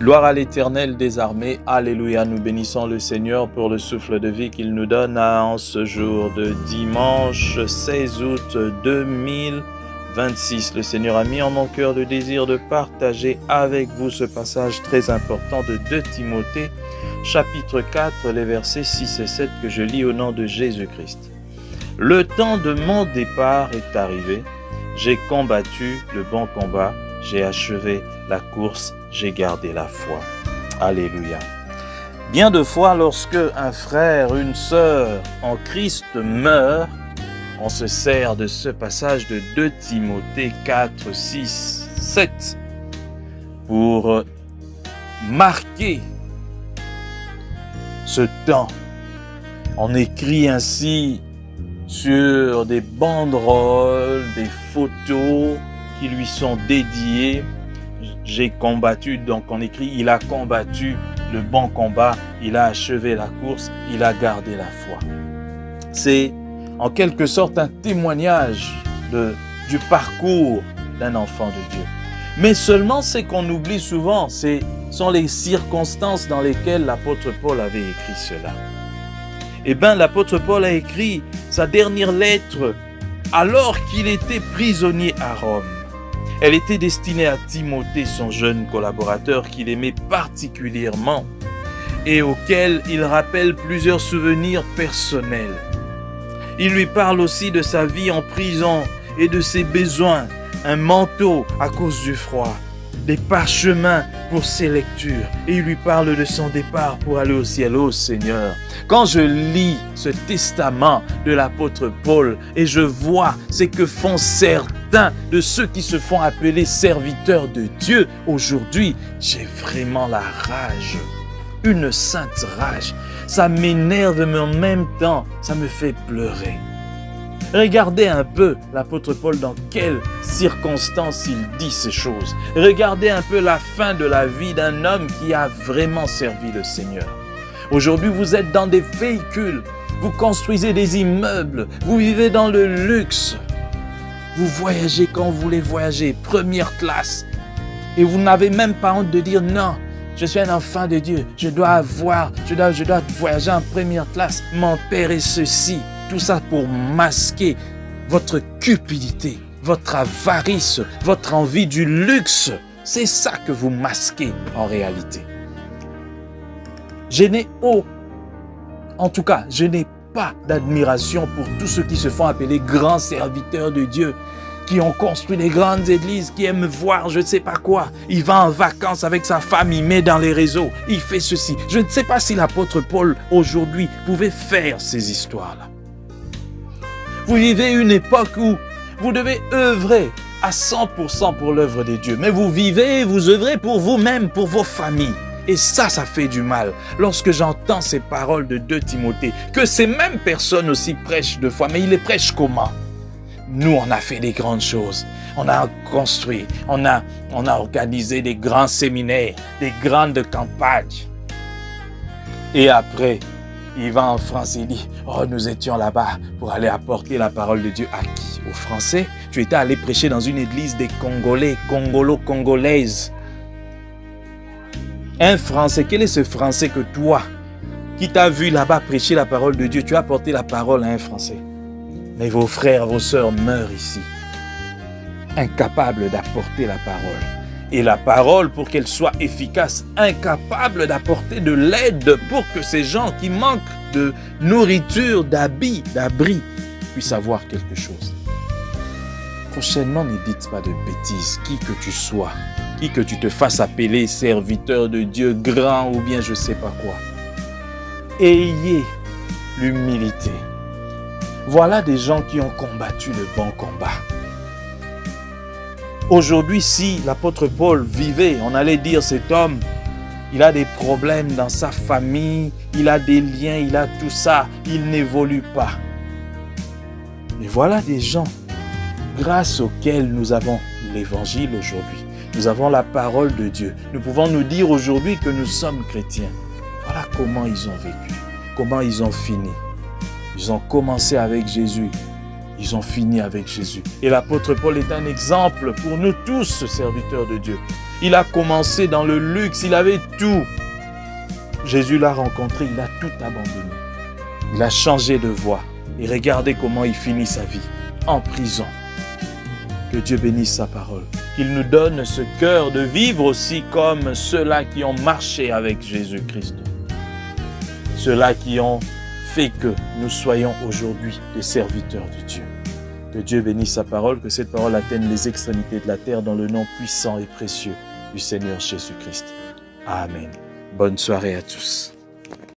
Gloire à l'Éternel des armées, alléluia, nous bénissons le Seigneur pour le souffle de vie qu'il nous donne en ce jour de dimanche 16 août 2026. Le Seigneur a mis en mon cœur le désir de partager avec vous ce passage très important de 2 Timothée, chapitre 4, les versets 6 et 7 que je lis au nom de Jésus-Christ. Le temps de mon départ est arrivé, j'ai combattu le bon combat, j'ai achevé la course, j'ai gardé la foi. Alléluia. Bien de fois, lorsque un frère, une sœur en Christ meurt, on se sert de ce passage de 2 Timothée 4, 6, 7 pour marquer ce temps. On écrit ainsi sur des banderoles, des photos qui lui sont dédiées. J'ai combattu, donc on écrit, il a combattu le bon combat, il a achevé la course, il a gardé la foi. C'est en quelque sorte un témoignage du parcours d'un enfant de Dieu. Mais seulement ce qu'on oublie souvent, sont les circonstances dans lesquelles l'apôtre Paul avait écrit cela. Eh bien, l'apôtre Paul a écrit sa dernière lettre alors qu'il était prisonnier à Rome. Elle était destinée à Timothée, son jeune collaborateur qu'il aimait particulièrement et auquel il rappelle plusieurs souvenirs personnels. Il lui parle aussi de sa vie en prison et de ses besoins, un manteau à cause du froid, des parchemins pour ses lectures, et il lui parle de son départ pour aller au ciel. Oh Seigneur, quand je lis ce testament de l'apôtre Paul et je vois ce que font certains de ceux qui se font appeler serviteurs de Dieu aujourd'hui, j'ai vraiment la rage, une sainte rage. Ça m'énerve, mais en même temps, ça me fait pleurer. Regardez un peu l'apôtre Paul dans quelles circonstances il dit ces choses. Regardez un peu la fin de la vie d'un homme qui a vraiment servi le Seigneur. Aujourd'hui, vous êtes dans des véhicules, vous construisez des immeubles, vous vivez dans le luxe. Vous voyagez quand vous voulez voyager, première classe. Et vous n'avez même pas honte de dire non. Je suis un enfant de Dieu, je dois voyager en première classe. Mon père est ceci. Tout ça pour masquer votre cupidité, votre avarice, votre envie du luxe. C'est ça que vous masquez en réalité. Je n'ai pas d'admiration pour tous ceux qui se font appeler grands serviteurs de Dieu, qui ont construit des grandes églises, qui aiment voir je ne sais pas quoi. Il va en vacances avec sa femme, il met dans les réseaux, il fait ceci. Je ne sais pas si l'apôtre Paul aujourd'hui pouvait faire ces histoires-là. Vous vivez une époque où vous devez œuvrer à 100% pour l'œuvre de Dieu. Mais vous vivez et vous œuvrez pour vous-même, pour vos familles. Et ça fait du mal. Lorsque j'entends ces paroles de 2 Timothée, que ces mêmes personnes aussi prêchent de foi. Mais ils les prêchent comment? Nous, on a fait des grandes choses. On a construit, on a organisé des grands séminaires, des grandes campagnes. Et après, il va en France et il dit « Oh, nous étions là-bas pour aller apporter la parole de Dieu à qui? Aux Français? Tu étais allé prêcher dans une église des Congolais, Congolaises. Un Français, quel est ce Français que toi, qui t'a vu là-bas prêcher la parole de Dieu, tu as apporté la parole à un Français? Mais vos frères, vos sœurs meurent ici, incapables d'apporter la parole. Et la parole, pour qu'elle soit efficace, incapable d'apporter de l'aide pour que ces gens qui manquent de nourriture, d'habits, d'abri, puissent avoir quelque chose. Prochainement, ne dites pas de bêtises, qui que tu sois, qui que tu te fasses appeler serviteur de Dieu, grand ou bien je ne sais pas quoi. Ayez l'humilité. Voilà des gens qui ont combattu le bon combat. Aujourd'hui, si l'apôtre Paul vivait, on allait dire cet homme, il a des problèmes dans sa famille, il a des liens, il a tout ça, il n'évolue pas. Mais voilà des gens grâce auxquels nous avons l'évangile aujourd'hui. Nous avons la parole de Dieu. Nous pouvons nous dire aujourd'hui que nous sommes chrétiens. Voilà comment ils ont vécu, comment ils ont fini. Ils ont commencé avec Jésus. Ils ont fini avec Jésus. Et l'apôtre Paul est un exemple pour nous tous, serviteurs de Dieu. Il a commencé dans le luxe, il avait tout. Jésus l'a rencontré, il a tout abandonné. Il a changé de voie. Et regardez comment il finit sa vie, en prison. Que Dieu bénisse sa parole. Qu'il nous donne ce cœur de vivre aussi comme ceux-là qui ont marché avec Jésus-Christ. Ceux-là qui ont fait que nous soyons aujourd'hui des serviteurs de Dieu. Que Dieu bénisse sa parole, que cette parole atteigne les extrémités de la terre dans le nom puissant et précieux du Seigneur Jésus-Christ. Amen. Bonne soirée à tous.